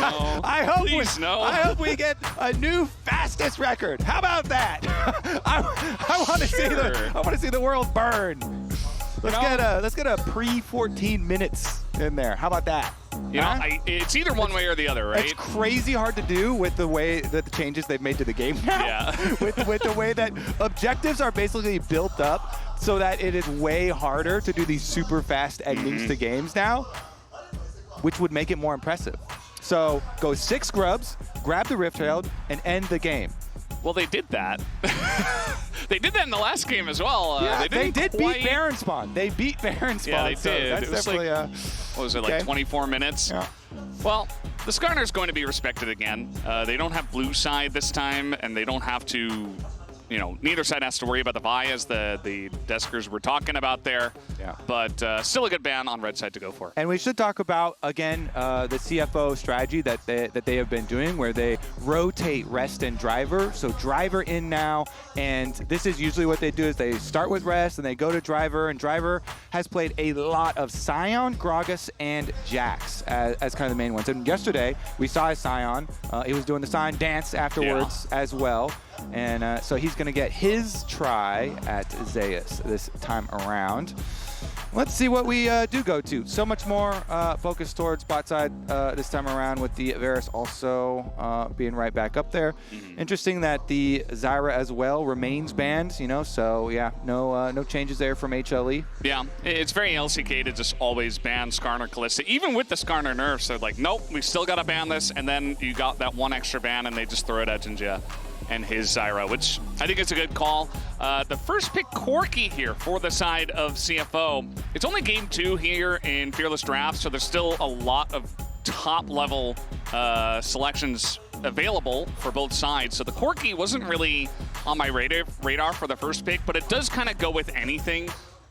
no. I hope we get a new fastest record. How about that? I want to see the world burn. Let's get a pre-14 minutes in there. How about that? You know, it's either one way or the other, right? It's crazy hard to do with the way that the changes they've made to the game now. Yeah. with the way that objectives are basically built up so that it is way harder to do these super fast endings to games now, which would make it more impressive. So go 6 scrubs, grab the Rift Herald, and end the game. Well, they did that. They did that in the last game as well. Yeah, they did beat Baron Spawn. They beat Baron Spawn. Yeah, they so did. That's it was definitely like, what was it, like 24 minutes? Yeah. Well, the Skarner's going to be respected again. They don't have blue side this time, and they don't have to, you know, neither side has to worry about the Vi as the Deskers were talking about there. Yeah. But still a good ban on red side to go for. And we should talk about, again, the CFO strategy that they have been doing where they rotate Rest and Driver. So Driver in now, and this is usually what they do is they start with Rest and they go to Driver, and Driver has played a lot of Sion, Gragas, and Jax as kind of the main ones. And yesterday, we saw his Sion. He was doing the Sion dance afterwards as well. And so he's going to get his try at Zeus this time around. Let's see what we do go to. So much more focused towards bot side this time around with the Varus also being right back up there. Interesting that the Zyra as well remains banned, you know, so yeah, no changes there from HLE. Yeah, it's very LCK to just always ban Skarner Kalista. Even with the Skarner nerfs, they're like, nope, we still got to ban this, and then you got that one extra ban and they just throw it at JunJia and his Zyra, which I think is a good call. The first pick Corki here for the side of CFO. It's only game 2 here in Fearless Draft, so there's still a lot of top-level selections available for both sides. So the Corki wasn't really on my radar for the first pick, but it does kind of go with anything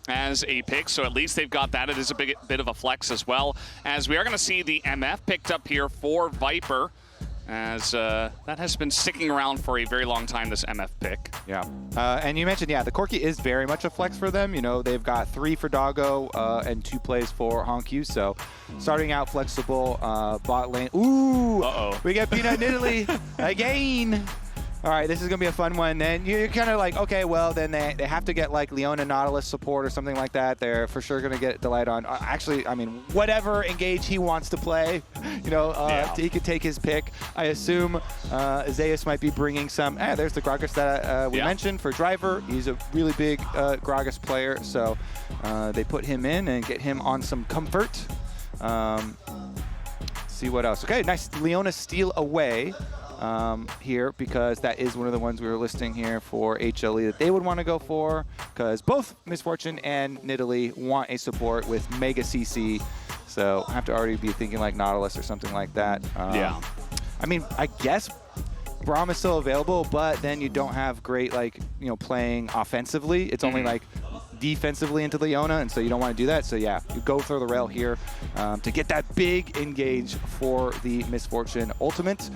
as a pick, so at least they've got that. It is a bit of a flex as well, as we are going to see the MF picked up here for Viper, as that has been sticking around for a very long time, this MF pick. Yeah, and you mentioned, yeah, the Corki is very much a flex for them. You know, they've got 3 for Doggo and 2 plays for hongQ, so starting out flexible, bot lane. Ooh, we get Peanut Nidalee again. All right, this is going to be a fun one. Then you're kind of like, okay, well, then they have to get like Leona Nautilus support or something like that. They're for sure going to get Delight on. Actually, I mean, whatever engage he wants to play, you know, he could take his pick. I assume Zeus might be bringing some. There's the Gragas that we mentioned for Driver. He's a really big Gragas player, so they put him in and get him on some comfort. See what else. Okay, nice Leona steal away. Here, because that is one of the ones we were listing here for HLE that they would want to go for, because both Misfortune and Nidalee want a support with Mega CC, so I have to already be thinking like Nautilus or something like that. Yeah. I mean, I guess Braum is still available, but then you don't have great, like, you know, playing offensively. It's only like defensively into Leona, and so you don't want to do that. So yeah, you go for the Rell here to get that big engage for the Misfortune ultimate.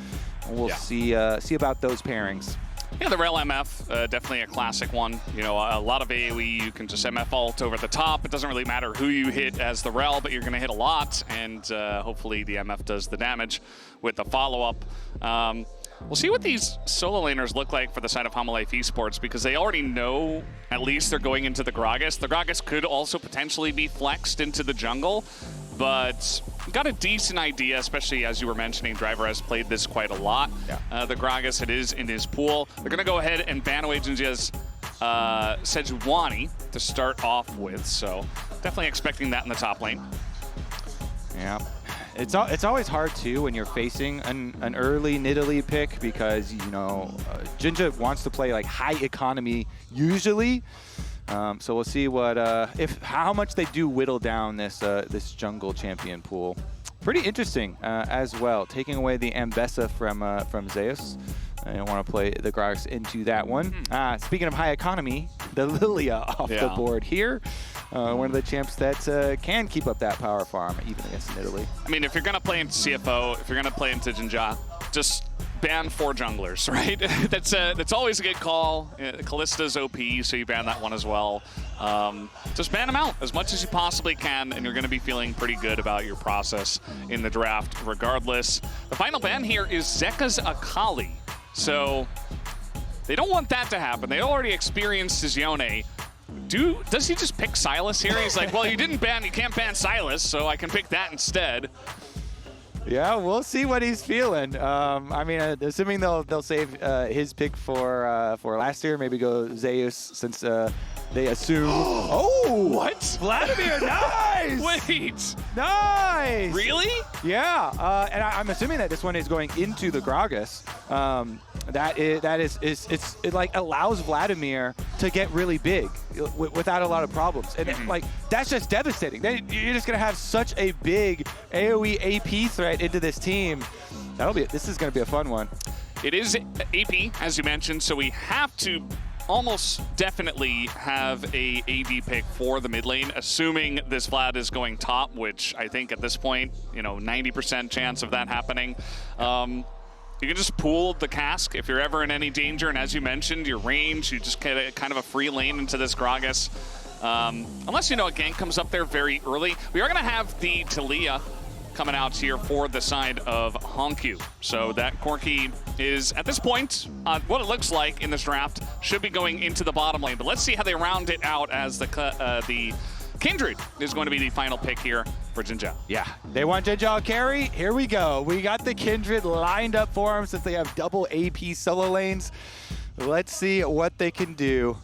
We'll see about those pairings. Yeah, the Rell MF, definitely a classic one. You know, a lot of AoE, you can just MF ult over the top. It doesn't really matter who you hit as the Rell, but you're going to hit a lot, and hopefully the MF does the damage with the follow-up. We'll see what these solo laners look like for the side of Hanwha Esports, because they already know at least they're going into the Gragas. The Gragas could also potentially be flexed into the jungle, but got a decent idea, especially as you were mentioning, Driver has played this quite a lot. Yeah. The Gragas, it is in his pool. They're going to go ahead and ban away JunJia's Sejuani to start off with, so definitely expecting that in the top lane. Yeah. It's always hard, too, when you're facing an early Nidalee pick, because, you know, JunJia wants to play, like, high economy usually. So we'll see what how much they do whittle down this this jungle champion pool. Pretty interesting as well, taking away the Ambessa from Zeus. I don't want to play the Gragas into that one. Speaking of high economy, the Lilia off the board here. One of the champs that can keep up that power farm, even against Nidalee. I mean, if you're going to play into CFO, if you're going to play into JunJia, just ban 4 junglers, right? That's always a good call. Kallista's OP, so you ban that one as well. Just ban them out as much as you possibly can, and you're going to be feeling pretty good about your process in the draft regardless. The final ban here is Zeka's Akali. So they don't want that to happen. They already experienced his Yone. Does he just pick Silas here? He's like, well, you can't ban Silas, so I can pick that instead. Yeah, we'll see what he's feeling. I mean, assuming they'll save his pick for last year, maybe go Zeus since they assume. Oh, what? Vladimir, nice! Wait, nice! really? Yeah, and I'm assuming that this one is going into the Gragas. It like allows Vladimir to get really big without a lot of problems, and like that's just devastating. You're just gonna have such a big AOE AP threat into this team. This is gonna be a fun one. It is AP, as you mentioned, so we have to almost definitely have a AD pick for the mid lane, assuming this Vlad is going top, which I think at this point, 90% chance of that happening. You can just pool the cask if you're ever in any danger, and as you mentioned, your range, you just get kind of a free lane into this Gragas. Unless a gank comes up there very early. We are going to have the Taliyah coming out here for the side of hongQ. So that Corki is, at this point, what it looks like in this draft, should be going into the bottom lane. But let's see how they round it out as the Kindred is going to be the final pick here for JunJia. Yeah, they want JunJia carry. Here we go. We got the Kindred lined up for them since they have double AP solo lanes. Let's see what they can do.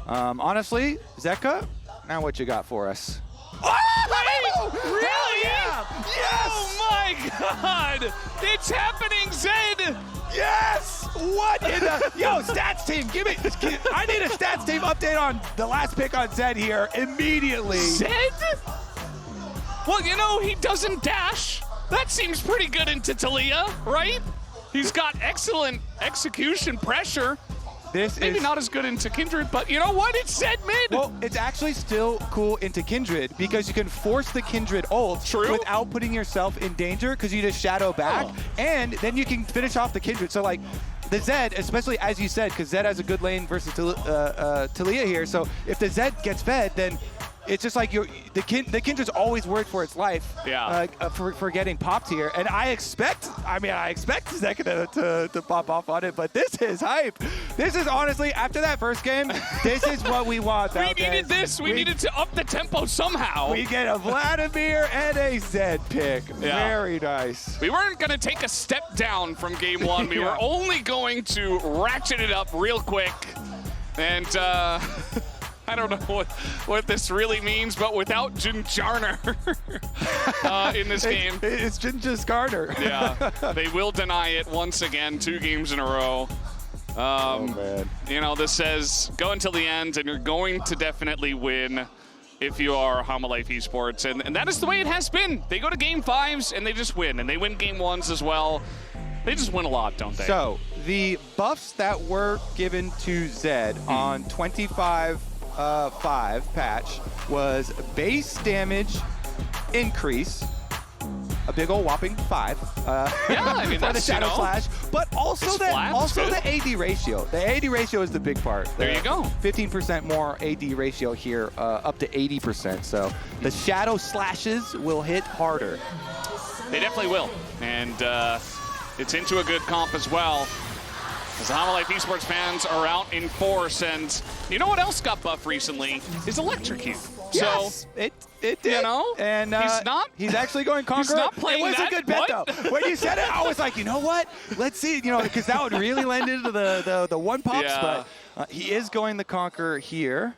Honestly, Zeka, now what you got for us? Oh, really? Yeah. Yes! Oh my God! It's happening, Zed! Yes! What in the... Yo, stats team, give me... I need a stats team update on the last pick on Zed here immediately. Zed? Well, he doesn't dash. That seems pretty good into Taliyah, right? He's got excellent execution pressure. Maybe not as good into Kindred, but you know what? It's Zed mid. Well, it's actually still cool into Kindred because you can force the Kindred ult without putting yourself in danger because you just shadow back, and then you can finish off the Kindred. So, like, the Zed, especially as you said, because Zed has a good lane versus Taliyah here, so if the Zed gets fed, then it's just like the Kindred's always worried for its life for getting popped here. And I expect Zeka to pop off on it, but this is hype. This is honestly, after that first game, this is what we want. We needed this. We needed to up the tempo somehow. We get a Vladimir and a Zed pick. Yeah. Very nice. We weren't going to take a step down from game one. We were only going to ratchet it up real quick. And I don't know what this really means, but without JunJia in this game. It's JunJia Garner. Yeah, they will deny it once again, 2 games in a row. Oh, man. This says go until the end, and you're going to definitely win if you are Hanwha Esports. And that is the way it has been. They go to game 5s, and they just win. And they win game 1s as well. They just win a lot, don't they? So, the buffs that were given to Zed on 25 5 patch was base damage increase, a big old whopping 5. Yeah, I mean for that's the Shadow Slash, but also the AD ratio. The AD ratio is the big part. There you go. 15% more AD ratio here, up to 80%. So the Shadow Slashes will hit harder. They definitely will, and it's into a good comp as well. As the Hanwha Esports fans are out in force, and you know what else got buffed recently is Electrocute. Yes, so it did. And he's actually going Conqueror. He's not playing It was that. A good bet though. When you said it, I was like, you know what? Let's see, because that would really lend into the one pops. Yeah. But he is going the Conqueror here.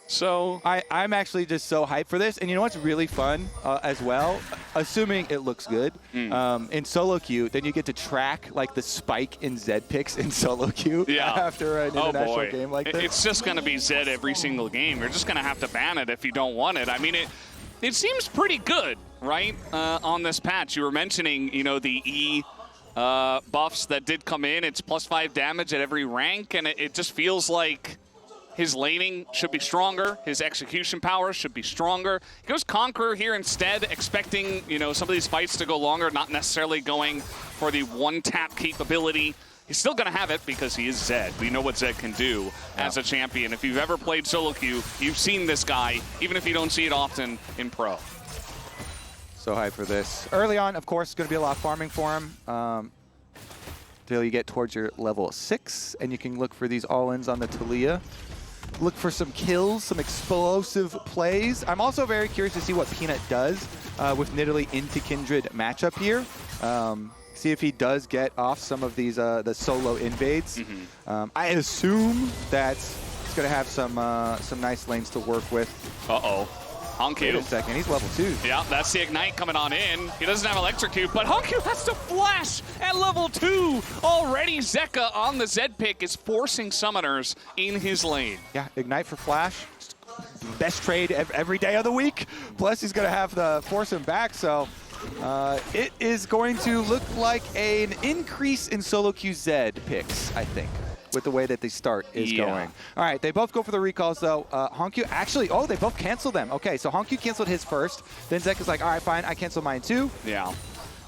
So I'm actually just so hyped for this. And you know what's really fun as well? Assuming it looks good, in solo queue, then you get to track like the spike in Zed picks in solo queue after an international game like this. It's just going to be Zed every single game. You're just going to have to ban it if you don't want it. I mean, it seems pretty good, right, on this patch. You were mentioning, the E buffs that did come in. It's +5 damage at every rank, and it just feels like his laning should be stronger. His execution power should be stronger. He goes Conqueror here instead, expecting, some of these fights to go longer, not necessarily going for the one-tap capability. He's still going to have it because he is Zed. We know what Zed can do as a champion. If you've ever played solo queue, you've seen this guy, even if you don't see it often in pro. So hyped for this. Early on, of course, going to be a lot of farming for him. Till you get towards your level 6, and you can look for these all-ins on the Taliyah. Look for some kills, some explosive plays. I'm also very curious to see what Peanut does with Nidalee into Kindred matchup here. See if he does get off some of these the solo invades. I assume that he's going to have some nice lanes to work with. Uh-oh. hongQ. Wait a second, he's level 2. Yeah, that's the Ignite coming on in. He doesn't have Electrocute, but hongQ has to flash at level 2. Already Zeka on the Zed pick is forcing summoners in his lane. Yeah, Ignite for flash. Best trade every day of the week. Plus, he's going to have the force him back, so it is going to look like an increase in solo queue Zed picks, I think, with the way that the start is going. All right, they both go for the recalls, though. hongQ actually, oh, they both cancel them. Okay, so hongQ canceled his first. Then Zeka's like, all right, fine, I cancel mine too. Yeah.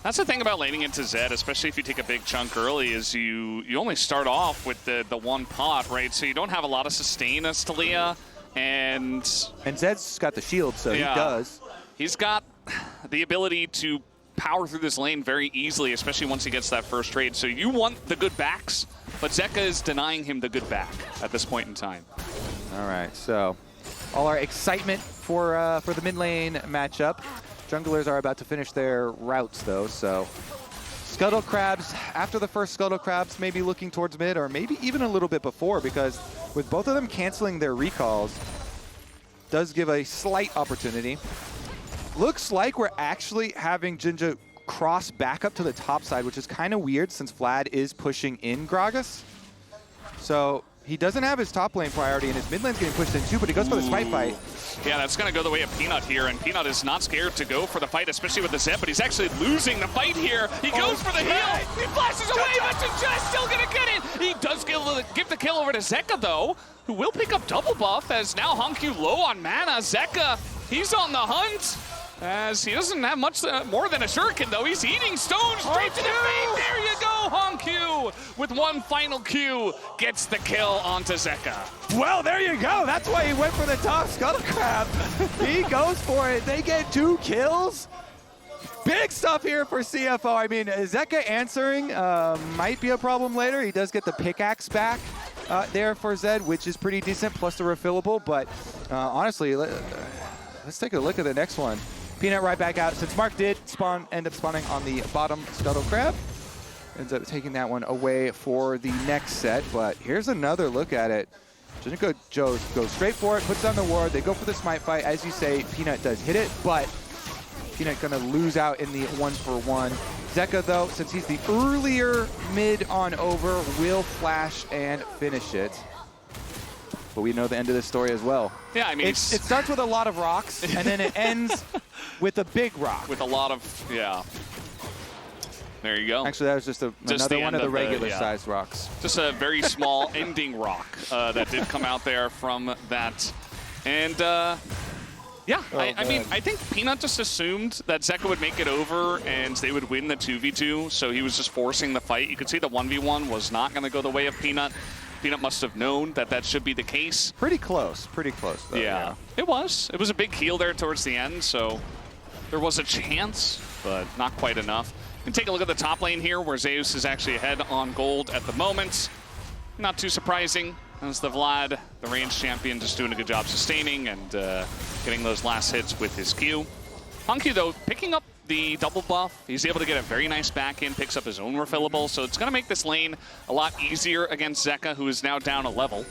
That's the thing about laning into Zed, especially if you take a big chunk early, is you only start off with the one pot, right? So you don't have a lot of sustain as Taliyah. And Zed's got the shield, so he does. He's got the ability to power through this lane very easily, especially once he gets that first trade. So you want the good backs, but Zeka is denying him the good back at this point in time. All right, so all our excitement for the mid lane matchup. Junglers are about to finish their routes, though, so Scuttle Crabs, after the first Scuttle Crabs, maybe looking towards mid, or maybe even a little bit before, because with both of them canceling their recalls, does give a slight opportunity. Looks like we're actually having JunJia cross back up to the top side, which is kind of weird since Vlad is pushing in Gragas. So he doesn't have his top lane priority, and his mid lane's getting pushed in too, but he goes for the smite fight. Yeah, that's going to go the way of Peanut here, and Peanut is not scared to go for the fight, especially with the Zed, but he's actually losing the fight here. He goes for the heal. He flashes away, but JunJia still going to get it. He does give the kill over to Zeka, though, who will pick up double buff, as now hongQ low on mana. Zeka, he's on the hunt, as he doesn't have much more than a shuriken, though. He's eating stones straight to the face. There you go, hongQ, with one final Q, gets the kill onto Zeka. Well, there you go. That's why he went for the top Scuttle Crab. He goes for it. They get 2 kills. Big stuff here for CFO. I mean, Zeka answering might be a problem later. He does get the pickaxe back there for Zed, which is pretty decent, plus the refillable. But honestly, let's take a look at the next one. Peanut right back out. Since Mark did end up spawning on the bottom Scuttle Crab, ends up taking that one away for the next set. But here's another look at it. Joe goes straight for it, puts on the ward. They go for the smite fight. As you say, Peanut does hit it, but Peanut gonna lose out in the 1-for-1. Zeka, though, since he's the earlier mid on over, will flash and finish it. But we know the end of this story as well. Yeah, I mean, it starts with a lot of rocks, and then it ends with a big rock. With a lot of, yeah. There you go. Actually, that was just another one of the regular-sized rocks. Just a very small ending rock that did come out there from that. And, yeah, I mean, I think Peanut just assumed that Zeka would make it over and they would win the 2v2, so he was just forcing the fight. You could see the 1v1 was not going to go the way of Peanut. Peanut must have known that that should be the case. Pretty close though. Yeah, it was. It was a big heal there towards the end, so there was a chance, but not quite enough. And take a look at the top lane here, where Zeus is actually ahead on gold at the moment. Not too surprising, as the Vlad, the range champion, just doing a good job sustaining and getting those last hits with his Q. hongQ, though, picking up the double buff. He's able to get a very nice back in, picks up his own refillable, so it's going to make this lane a lot easier against Zeka, who is now down a level.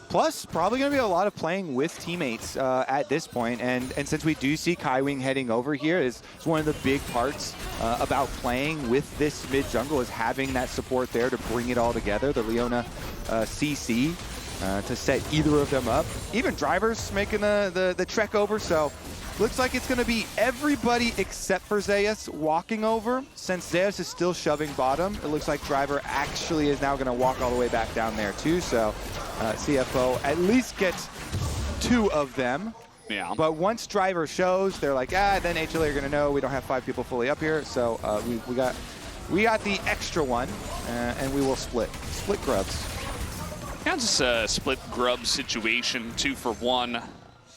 Plus, probably going to be a lot of playing with teammates at this point, and since we do see Kaiwing heading over here, is one of the big parts about playing with this mid jungle, is having that support there to bring it all together. The Leona CC to set either of them up. Even Driver's making the trek over, so looks like it's going to be everybody except for Zeus walking over. Since Zeus is still shoving bottom, it looks like Driver actually is now going to walk all the way back down there too. So CFO at least gets 2 of them. Yeah. But once Driver shows, they're like, then HLE are going to know we don't have 5 people fully up here. So we got we got the extra one, and we will split grubs. Yeah, just a split grub situation, 2 for 1.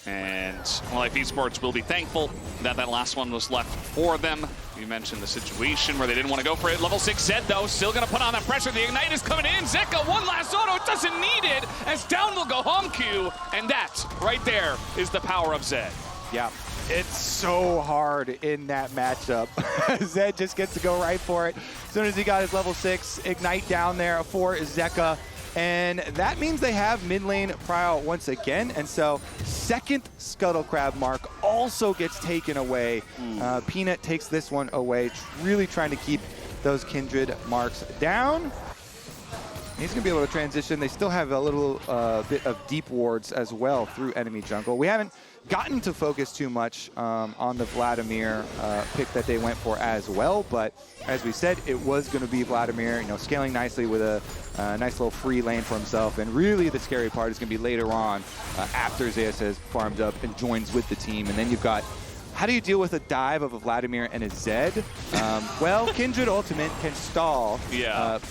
And Life Esports will be thankful that that last one was left for them. You mentioned the situation where they didn't want to go for it. Level 6 Zed, though, still going to put on that pressure. The Ignite is coming in. Zeka, one last auto. Doesn't need it, as down will go hongQ. And that, right there, is the power of Zed. Yeah, it's so hard in that matchup. Zed just gets to go right for it. As soon as he got his level 6 Ignite down there for Zeka. And that means they have mid lane Prowl once again. And so second Scuttle Crab mark also gets taken away. Peanut takes this one away, really trying to keep those Kindred marks down. He's going to be able to transition. They still have a little bit of deep wards as well through enemy jungle. We haven't gotten to focus too much on the Vladimir pick that they went for as well, but as we said, it was going to be Vladimir, you know, scaling nicely with a nice little free lane for himself. And really the scary part is going to be later on after Zeus has farmed up and joins with the team. And then you've got, how do you deal with a dive of a Vladimir and a Zed? Well, Kindred Ultimate can stall,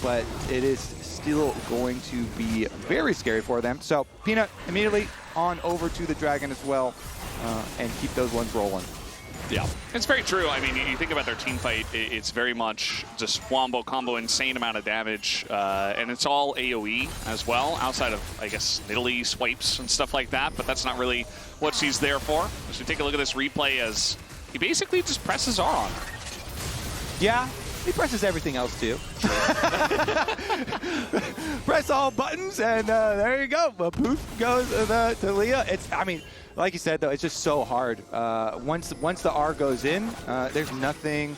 but it is still going to be very scary for them. So Peanut immediately on over to the Dragon as well, and keep those ones rolling. Yeah, it's very true. I mean, you think about their team fight, it's very much just wombo combo, insane amount of damage, and it's all AoE as well, outside of, I guess, Nidalee swipes and stuff like that, but that's not really what she's there for. As we take a look at this replay, as he basically just presses R on her. Yeah, he presses everything else too. Press all buttons, and there you go. Poof goes the Taliyah. It's, I mean, like you said, though, it's just so hard. Once the R goes in, there's nothing,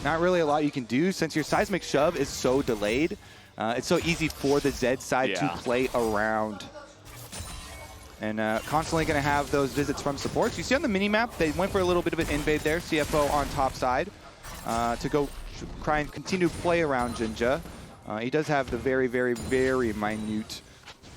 not really a lot you can do since your seismic shove is so delayed. It's so easy for the Zed side to play around. And constantly going to have those visits from supports. You see on the mini-map, they went for a little bit of an invade there. CFO on top side to go try and continue to play around JunJia. He does have the very, very, very minute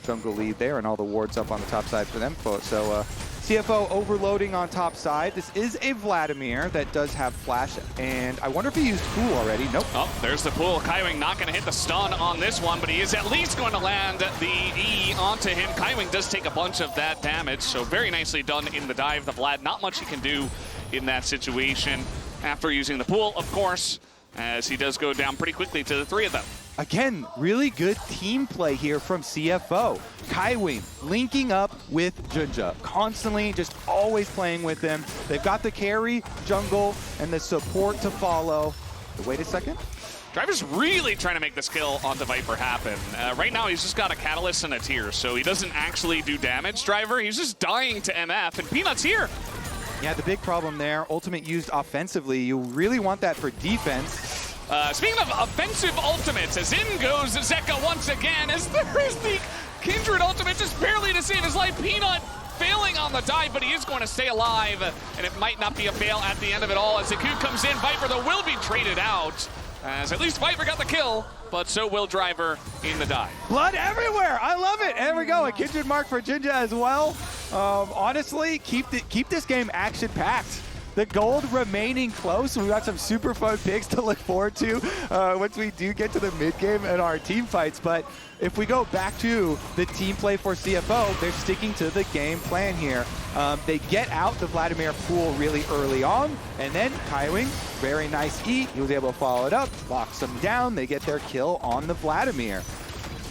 jungle lead there and all the wards up on the top side for them. So CFO overloading on top side. This is a Vladimir that does have flash, and I wonder if he used pool already. Nope. Oh, there's the pool. Kaiwing not going to hit the stun on this one, but he is at least going to land the E onto him. Kaiwing does take a bunch of that damage, so very nicely done in the dive. The Vlad, not much he can do in that situation after using the pool, of course, as he does go down pretty quickly to the 3 of them. Again, really good team play here from CFO. Kaiwing linking up with JunJia, constantly just always playing with them. They've got the carry, jungle, and the support to follow. Wait a second. Driver's really trying to make this kill onto Viper happen. Right now, he's just got a Catalyst and a Tear, so he doesn't actually do damage, Driver. He's just dying to MF, and Peanut's here. Yeah, the big problem there, ultimate used offensively. You really want that for defense. Speaking of offensive ultimates, as in goes Zeka once again, as there is the Kindred ultimate just barely to save his life. Peanut failing on the dive, but he is going to stay alive, and it might not be a fail at the end of it all. As Zeus comes in, Viper, though, will be traded out, as at least Viper got the kill, but so will Driver in the dive. Blood everywhere! I love it! There we go, a Kindred mark for JunJia as well. Honestly, keep this game action-packed. The gold remaining close. We've got some super fun picks to look forward to once we do get to the mid-game and our team fights. But if we go back to the team play for CFO, they're sticking to the game plan here. They get out the Vladimir pool really early on, and then Kaiwing, very nice E. He was able to follow it up, locks them down. They get their kill on the Vladimir.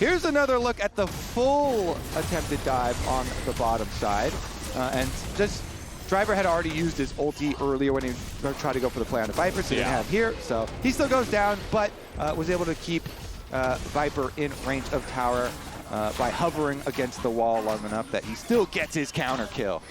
Here's another look at the full attempted dive on the bottom side. And just Driver had already used his ulti earlier when he tried to go for the play on the Viper, so he didn't have here. So he still goes down, but was able to keep Viper in range of tower by hovering against the wall long enough that he still gets his counter kill.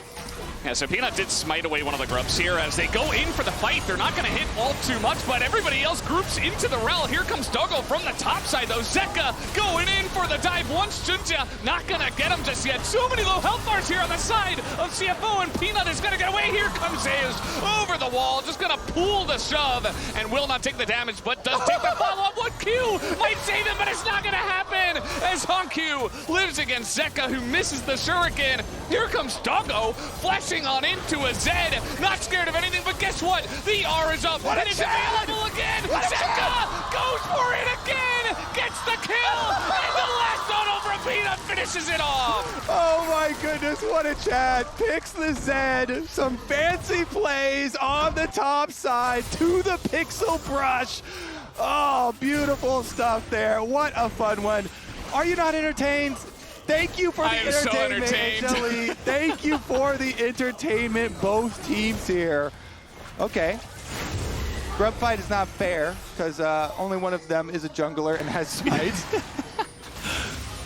Yeah, so Peanut did smite away one of the grubs here as they go in for the fight. They're not going to hit all too much, but everybody else groups into the Rell. Here comes Doggo from the top side, though. Zeka going in for the dive once. JunJia not going to get him just yet. So many low health bars here on the side of CFO, and Peanut is going to get away. Here comes Zeus over the wall, just going to pull the shove, and will not take the damage, but does take the follow-up. What Q might save him, but it's not going to happen as hongQ lives against Zeka, who misses the shuriken. Here comes Doggo, flashing on into a Zed, not scared of anything, but guess what? The R is up, and it's available again! Zeka goes for it again, gets the kill, and the last one over Peanut finishes it off. Oh my goodness, what a chat. Picks the Zed, some fancy plays on the top side to the pixel brush. Oh, beautiful stuff there. What a fun one. Are you not entertained? Thank you for the entertainment, HLE. Thank you for the entertainment, both teams here. Okay. Grub fight is not fair because only one of them is a jungler and has smite.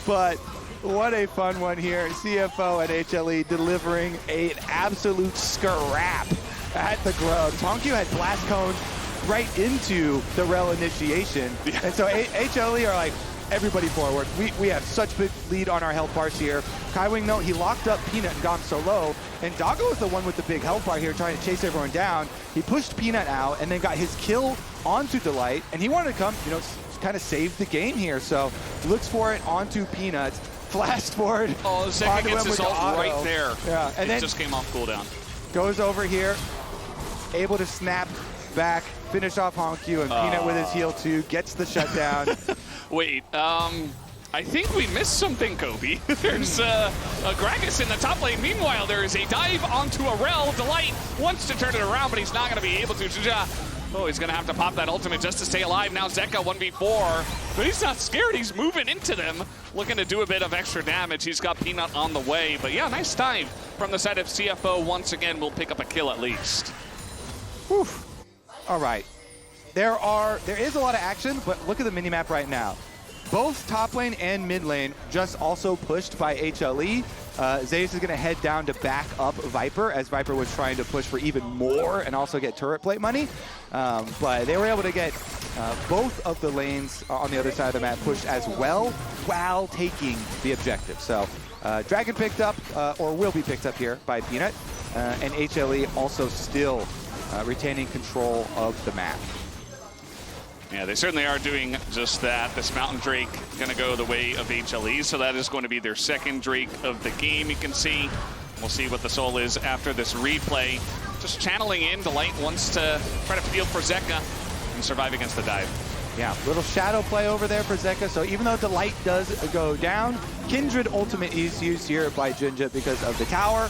But what a fun one here. CFO and HLE delivering an absolute scrap at the Grubs. hongQ had Blast Cone right into the Rell initiation. Yeah. And so HLE are like, everybody forward. We have such big lead on our health bars here. Kaiwing, though, he locked up Peanut and got him so low. And Doggo was the one with the big health bar here trying to chase everyone down. He pushed Peanut out and then got his kill onto Delight. And he wanted to come, you know, kind of save the game here. So looks for it onto Peanut. Flash forward. Oh, Zeka gets his ult right there. Yeah, and then just came off cooldown. Goes over here, able to snap back, finish off hongQ, and Peanut with his heal too, gets the shutdown. Wait, I think we missed something, Kobe. There's a Gragas in the top lane. Meanwhile, there is a dive onto a Rell. Delight wants to turn it around, but he's not going to be able to. JunJia, oh, he's going to have to pop that ultimate just to stay alive. Now Zeka 1v4, but he's not scared. He's moving into them, looking to do a bit of extra damage. He's got Peanut on the way, but yeah, nice dive from the side of CFO. Once again, we'll pick up a kill at least. Whew. All right. There is a lot of action, but look at the minimap right now. Both top lane and mid lane just also pushed by HLE. Zeus is going to head down to back up Viper, as Viper was trying to push for even more and also get turret plate money. But they were able to get both of the lanes on the other side of the map pushed as well while taking the objective. So Dragon picked up, or will be picked up here by Peanut, and HLE also still retaining control of the map. Yeah, they certainly are doing just that. This Mountain Drake going to go the way of HLE, so that is going to be their second Drake of the game, you can see. We'll see what the Seoul is after this replay. Just channeling in, Delight wants to try to field for Zeka and survive against the dive. Yeah, little shadow play over there for Zeka, so even though Delight does go down, Kindred ultimate is used here by JunJia because of the tower,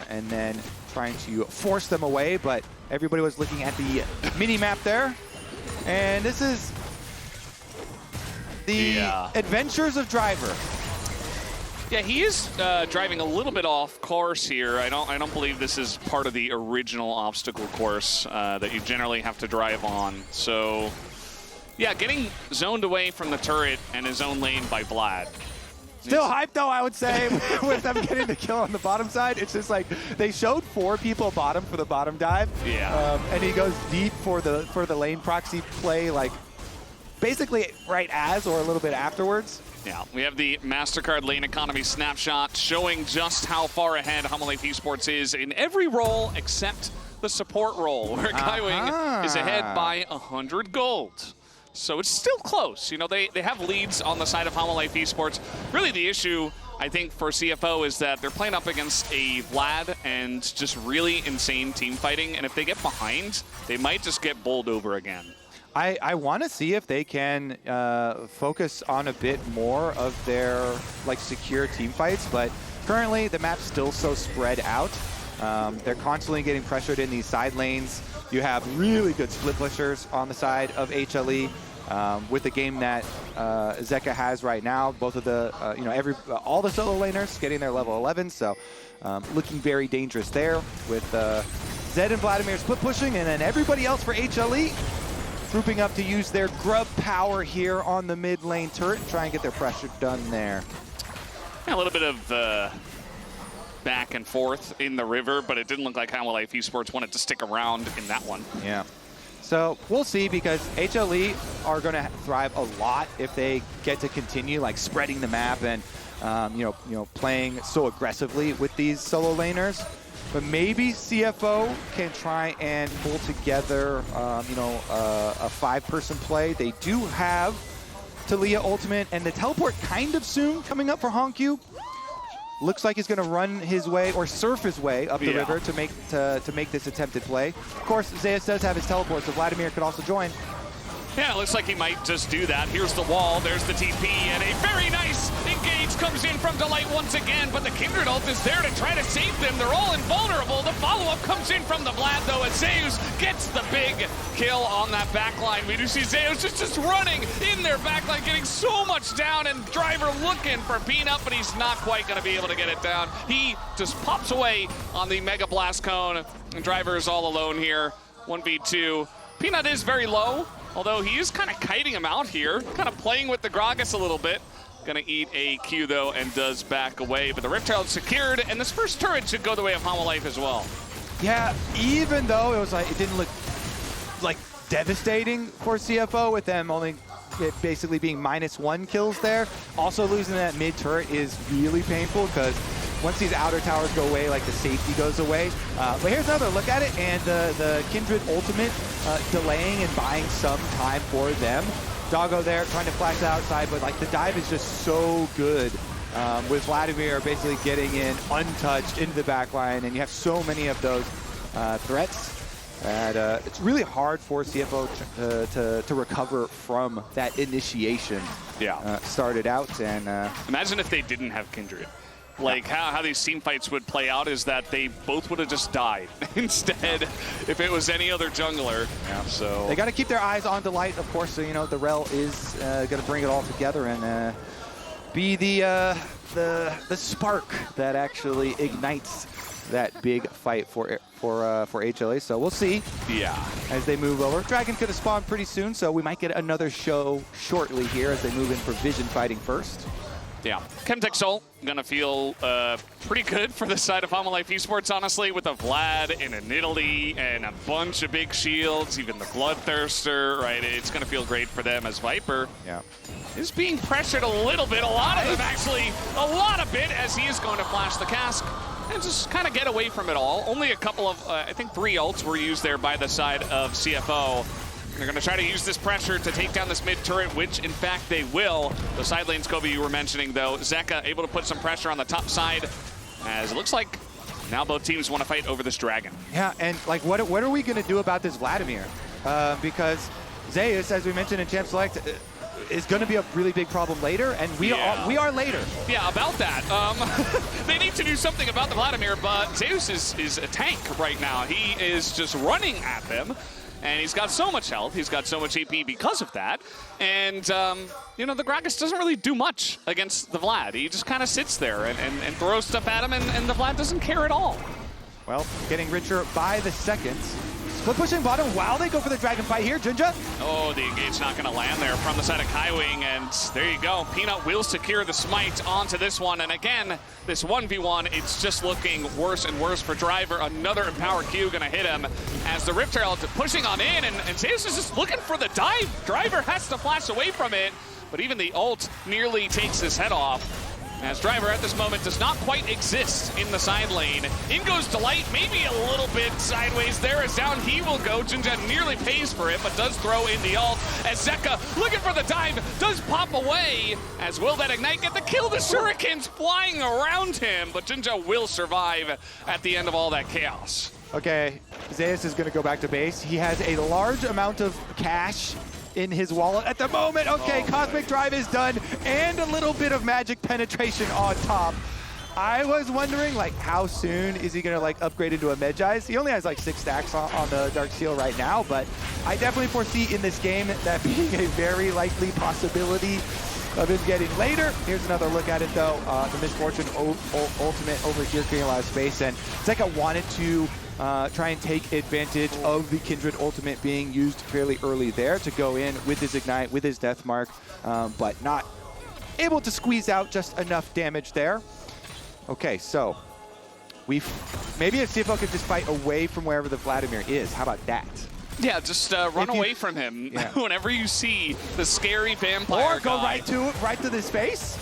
and then trying to force them away, but everybody was looking at the mini-map there. And this is the adventures of Driver. Yeah, he is driving a little bit off course here. I don't believe this is part of the original obstacle course that you generally have to drive on. So, yeah, getting zoned away from the turret and his own lane by Vlad. Still hype though, I would say, with them getting the kill on the bottom side. It's just like they showed 4 people bottom for the bottom dive. Yeah. And he goes deep for the lane proxy play, like basically right as or a little bit afterwards. Yeah, we have the MasterCard lane economy snapshot showing just how far ahead HLE Esports is in every role except the support role, where Kaiwing is ahead by 100 gold. So it's still close. You know, they have leads on the side of HLE Esports. Really the issue, I think, for CFO is that they're playing up against a Vlad and just really insane team fighting. And if they get behind, they might just get bowled over again. I want to see if they can focus on a bit more of their like secure team fights, but currently the map's still so spread out. They're constantly getting pressured in these side lanes. You have really good split pushers on the side of HLE. With the game that Zeka has right now, both of the all the solo laners getting their level 11, so looking very dangerous there with Zed and Vladimir split pushing, and then everybody else for HLE grouping up to use their grub power here on the mid lane turret and try and get their pressure done there. Yeah, a little bit of back and forth in the river, but it didn't look like HLE Esports wanted to stick around in that one. Yeah. So we'll see, because HLE are going to thrive a lot if they get to continue like spreading the map and playing so aggressively with these solo laners. But maybe CFO can try and pull together a 5-person play. They do have Taliyah ultimate and the teleport kind of soon coming up for hongQ. Looks like he's going to run his way or surf his way up the river to make this attempted play. Of course, Zeus does have his teleport, so Vladimir could also join. Yeah, it looks like he might just do that. Here's the wall, there's the TP, and a very nice engage comes in from Delight once again, but the Kindred ult is there to try to save them. They're all invulnerable. The follow-up comes in from the Vlad, though, as Zeus gets the big kill on that backline. We do see Zeus just running in their backline, getting so much down, and Driver looking for Peanut, but he's not quite going to be able to get it down. He just pops away on the Mega Blast Cone, and Driver is all alone here. 1v2. Peanut is very low, although he is kind of kiting him out here, kind of playing with the Gragas a little bit. Gonna eat a Q though and does back away, but the Rift Herald secured, and this first turret should go the way of Hanwha Life as well. Yeah, even though it didn't look like devastating for CFO with them only basically being -1 kills there. Also losing that mid turret is really painful because once these outer towers go away, like the safety goes away. But here's another look at it, and the Kindred ultimate delaying and buying some time for them. Doggo there trying to flash outside, but like the dive is just so good with Vladimir basically getting in untouched into the back line, and you have so many of those threats that it's really hard for CFO to recover from that initiation. Yeah. Started out, and imagine if they didn't have Kindred. Like how these team fights would play out is that they both would have just died instead if it was any other jungler. Yeah. So they got to keep their eyes on Delight, of course. So you know the Rell is going to bring it all together and be the spark that actually ignites that big fight for HLE. So we'll see. Yeah. As they move over, Dragon could have spawned pretty soon, so we might get another show shortly here as they move in for Vision fighting first. Yeah, Chemtech Seoul gonna feel pretty good for the side of Hanwha Life Esports, honestly, with a Vlad and a Nidalee and a bunch of big shields, even the Bloodthirster, right? It's gonna feel great for them as Viper is being pressured a little bit. A lot of them, actually, a lot of bit, as he is going to flash the cask and just kind of get away from it all. Only a couple of, I think 3 ults were used there by the side of CFO. They're going to try to use this pressure to take down this mid turret, which in fact they will. The side lanes, Kobe, you were mentioning though, Zeka able to put some pressure on the top side, as it looks like now both teams want to fight over this dragon. Yeah, and like what are we going to do about this Vladimir? Because Zeus, as we mentioned in Champ Select, is going to be a really big problem later, and we are later. Yeah, about that. They need to do something about the Vladimir, but Zeus is a tank right now. He is just running at them. And he's got so much health, he's got so much AP because of that. And, you know, the Gragas doesn't really do much against the Vlad. He just kind of sits there and throws stuff at him, and the Vlad doesn't care at all. Well, getting richer by the seconds. Split pushing bottom while they go for the dragon fight here, JunJia. Oh, the engage not going to land there from the side of Kaiwing, and there you go. Peanut will secure the smite onto this one, and again, this 1v1, it's just looking worse and worse for Driver. Another Empower Q going to hit him as the Rift Herald pushing on in, and Zeus is just looking for the dive. Driver has to flash away from it, but even the ult nearly takes his head off. As Driver at this moment does not quite exist in the side lane. In goes Delight, maybe a little bit sideways there as down he will go. JunJia nearly pays for it, but does throw in the ult. As Zeka looking for the dive, does pop away. As will that Ignite get the kill? The shurikens flying around him, but JunJia will survive at the end of all that chaos. Okay, Zeus is going to go back to base. He has a large amount of cash in his wallet at the moment. Okay, Cosmic Drive is done, and a little bit of magic penetration on top. I was wondering, like, how soon is he gonna like upgrade into a Medjai's? He only has like 6 stacks on the Dark Seal right now, but I definitely foresee in this game that being a very likely possibility of him getting later. Here's another look at it though. The Misfortune ultimate over here creating a lot of space, and Zeka wanted to try and take advantage of the Kindred ultimate being used fairly early there to go in with his Ignite, with his Death Mark, but not able to squeeze out just enough damage there. Okay, so maybe if CFO could just fight away from wherever the Vladimir is. How about that? Yeah, just run away from him whenever you see the scary vampire Or go guy. right to this face.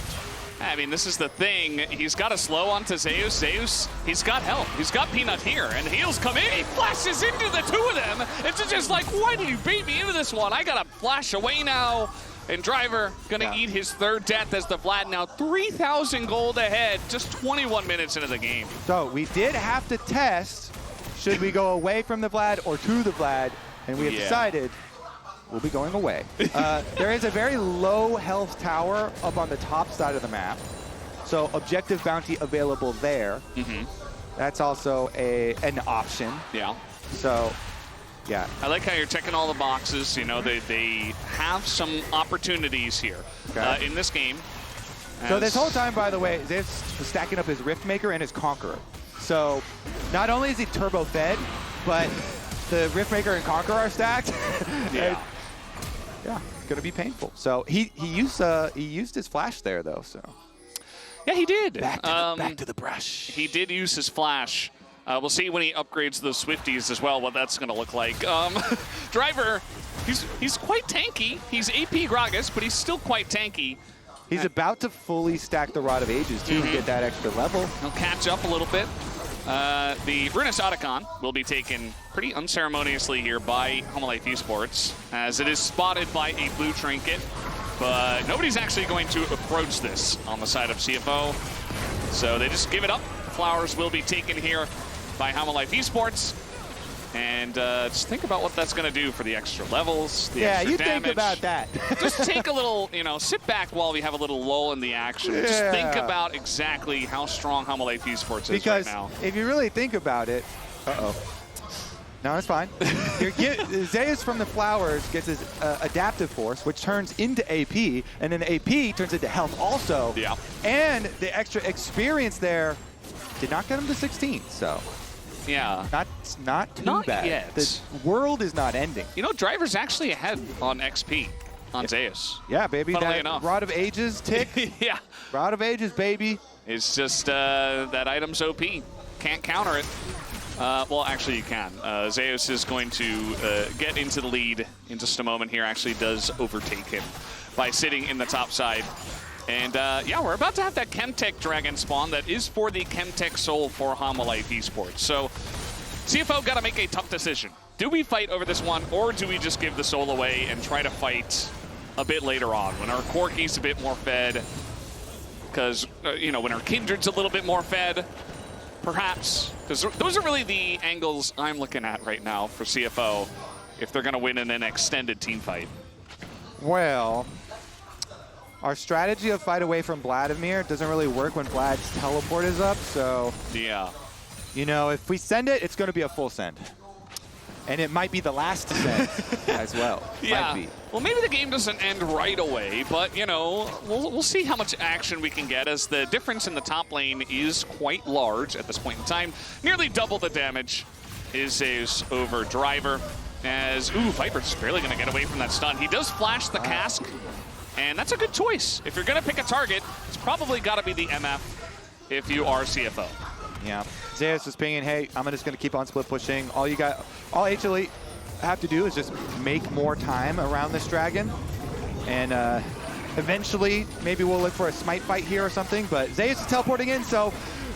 I mean, this is the thing. He's got a slow onto Zeus. Zeus, he's got help. He's got Peanut here, and heals come in. He flashes into the 2 of them. It's just like, why did you bait me into this one? I gotta flash away now. And Driver gonna eat his 3rd death as the Vlad now 3,000 gold ahead, just 21 minutes into the game. So we did have to test, should we go away from the Vlad or to the Vlad? And we have decided will be going away. There is a very low health tower up on the top side of the map. So objective bounty available there. That's also an option. Yeah. So, yeah. I like how you're checking all the boxes. You know, they have some opportunities here in this game. So this whole time, by the way, Zeus was stacking up his Riftmaker and his Conqueror. So not only is he turbo fed, but the Riftmaker and Conqueror are stacked. Yeah. Yeah, gonna be painful. So he used his flash there though. So yeah, he did. Back to the brush. He did use his flash. We'll see when he upgrades those Swifties as well what that's gonna look like. Driver, he's quite tanky. He's AP Gragas, but he's still quite tanky. He's about to fully stack the Rod of Ages too to get that extra level. He'll catch up a little bit. The Brunus Otacon will be taken pretty unceremoniously here by HLE Esports, as it is spotted by a blue trinket. But nobody's actually going to approach this on the side of CFO. So they just give it up. Flowers will be taken here by HLE Esports. And just think about what that's going to do for the extra levels, the extra damage. Think about that. Just take a little, sit back while we have a little lull in the action. Yeah. Just think about exactly how strong HLE Esports is right now. Because if you really think about it, no, it's fine. Zeus from the Flowers gets his adaptive force, which turns into AP, and then AP turns into health also. Yeah. And the extra experience there did not get him to 16, so. Yeah. Not too bad. Yet. The world is not ending. You know, Driver's actually ahead on XP on Zeus. Yeah, baby. Funnily that enough. Rod of Ages tick. Yeah. Rod of Ages, baby. It's just that item's OP. Can't counter it. Well, actually, you can. Zeus is going to get into the lead in just a moment here. Actually does overtake him by sitting in the top side. And yeah, we're about to have that Chemtech Dragon spawn that is for the Chemtech Soul for HLE Esports. So CFO got to make a tough decision. Do we fight over this one, or do we just give the Soul away and try to fight a bit later on when our Corki's a bit more fed? Because, when our Kindred's a little bit more fed, perhaps. Because those are really the angles I'm looking at right now for CFO if they're going to win in an extended team fight. Well, our strategy of fight away from Vladimir doesn't really work when Vlad's teleport is up, so... Yeah. If we send it, it's going to be a full send. And it might be the last to send as well. Yeah. Might be. Well, maybe the game doesn't end right away, but, we'll see how much action we can get, as the difference in the top lane is quite large at this point in time. Nearly double the damage is Zeus over Driver, as, Viper's barely going to get away from that stun. He does flash the cask. And that's a good choice. If you're going to pick a target, it's probably got to be the MF if you are CFO. Yeah. Zeus is pinging, hey, I'm just going to keep on split pushing. All HLE have to do is just make more time around this dragon. And eventually, maybe we'll look for a smite fight here or something. But Zeus is teleporting in, so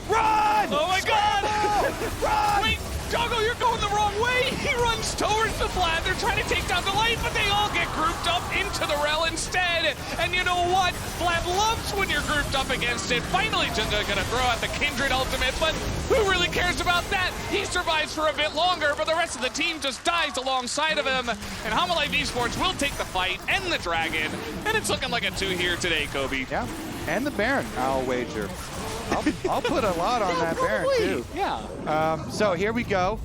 run! Oh my God! Run! Wait, Doggo, you're going the wrong way. He runs towards the Vlad. They're trying to take down the light, but they all get grouped up into the Rell instead. And you know what? Vlad loves when you're grouped up against it. Finally, JunJia gonna throw out the Kindred ultimate, but who really cares about that? He survives for a bit longer, but the rest of the team just dies alongside of him. And HLE Esports will take the fight and the dragon, and it's looking like a 2 here today, Kobe. Yeah, and the Baron, I'll wager. I'll put a lot on that Baron, too. Yeah. So here we go.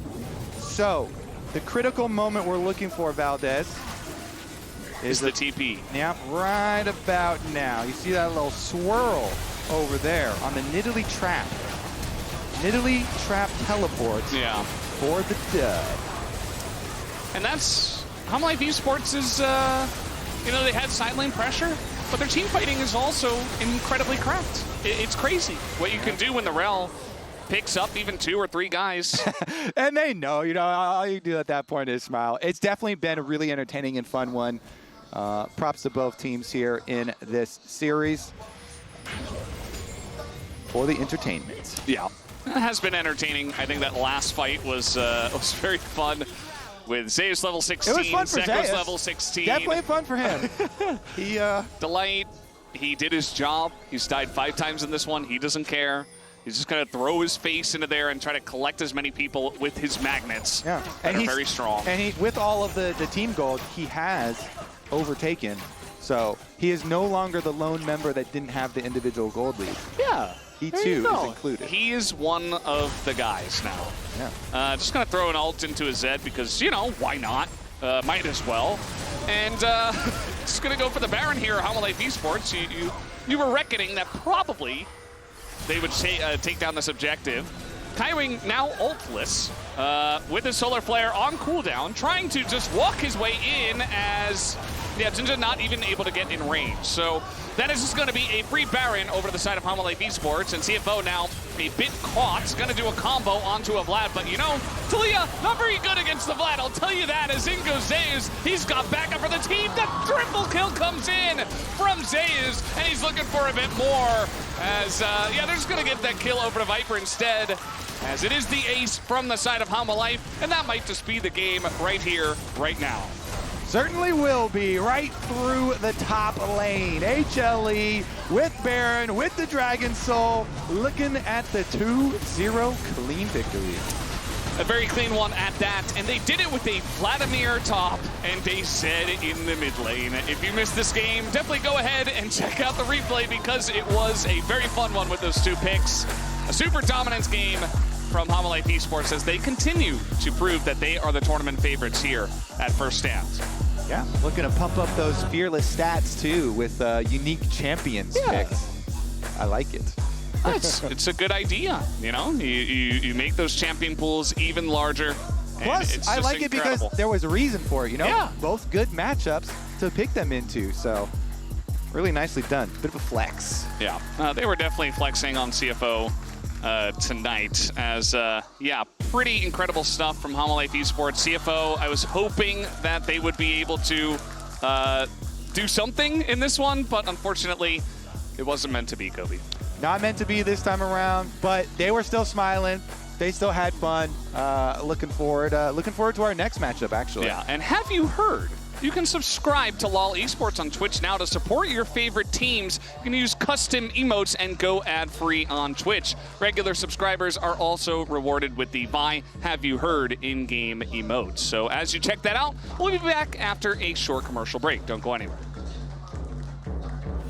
So the critical moment we're looking for, Valdez, is the TP. Yeah, right about now. You see that little swirl over there on the Nidalee trap. Nidalee trap teleports for the dud. And that's HLE Esports is, they had side lane pressure, but their team fighting is also incredibly cracked. It's crazy what you can do when the Rell picks up even 2 or 3 guys. And they know, all you do at that point is smile. It's definitely been a really entertaining and fun one. Props to both teams here in this series for the entertainment. Yeah, it has been entertaining. I think that last fight was very fun. With Zeus level 16, it was fun for Zeus Zeus. level 16. Definitely fun for him. Delight, he did his job. He's died 5 times in this one. He doesn't care. He's just going to throw his face into there and try to collect as many people with his magnets. Yeah, and he's very strong. And with all of the team gold, he has overtaken. So he is no longer the lone member that didn't have the individual gold lead. Yeah. He too is included. He is one of the guys now. Yeah. Just going to throw an ult into his Zed because, you know, why not? Might as well. And just going to go for the Baron here, Hanwha Esports. You were reckoning that probably they would take down this objective. Kaiwing now ultless with his Solar Flare on cooldown, trying to just walk his way in as JunJia not even able to get in range. So that is just going to be a free Baron over to the side of Hanwha Esports, and CFO now a bit caught. Going to do a combo onto a Vlad, but you know, Taliyah not very good against the Vlad, I'll tell you that, as in goes Zeus. He's got backup for the team. The triple kill comes in from Zeus, and he's looking for a bit more. As, yeah, they're just going to get that kill over to Viper instead, as it is the ace from the side of Hanwha, and that might just be the game right here, right now. Certainly will be, right through the top lane. HLE with Baron, with the Dragon Soul, looking at the 2-0 clean victory. A very clean one at that, and they did it with a Vladimir top and a Zed in the mid lane. If you missed this game, definitely go ahead and check out the replay because it was a very fun one with those two picks. A super dominance game from Hanwha Esports as they continue to prove that they are the tournament favorites here at First Stand. Yeah, looking to pump up those fearless stats too with unique champions picks. I like it. It's a good idea, you know? You make those champion pools even larger. Plus, I like it because there was a reason for it, you know? Yeah. Both good matchups to pick them into, so really nicely done. Bit of a flex. Yeah, they were definitely flexing on CFO tonight as, yeah, pretty incredible stuff from Hanwha Esports. CFO, I was hoping that they would be able to do something in this one, but unfortunately, it wasn't meant to be, Kobe. Not meant to be this time around, but they were still smiling. They still had fun. Looking forward to our next matchup, actually. Yeah, and have you heard? You can subscribe to LOL Esports on Twitch now to support your favorite teams. You can use custom emotes and go ad-free on Twitch. Regular subscribers are also rewarded with the Buy Have You Heard in-game emotes. So as you check that out, we'll be back after a short commercial break. Don't go anywhere.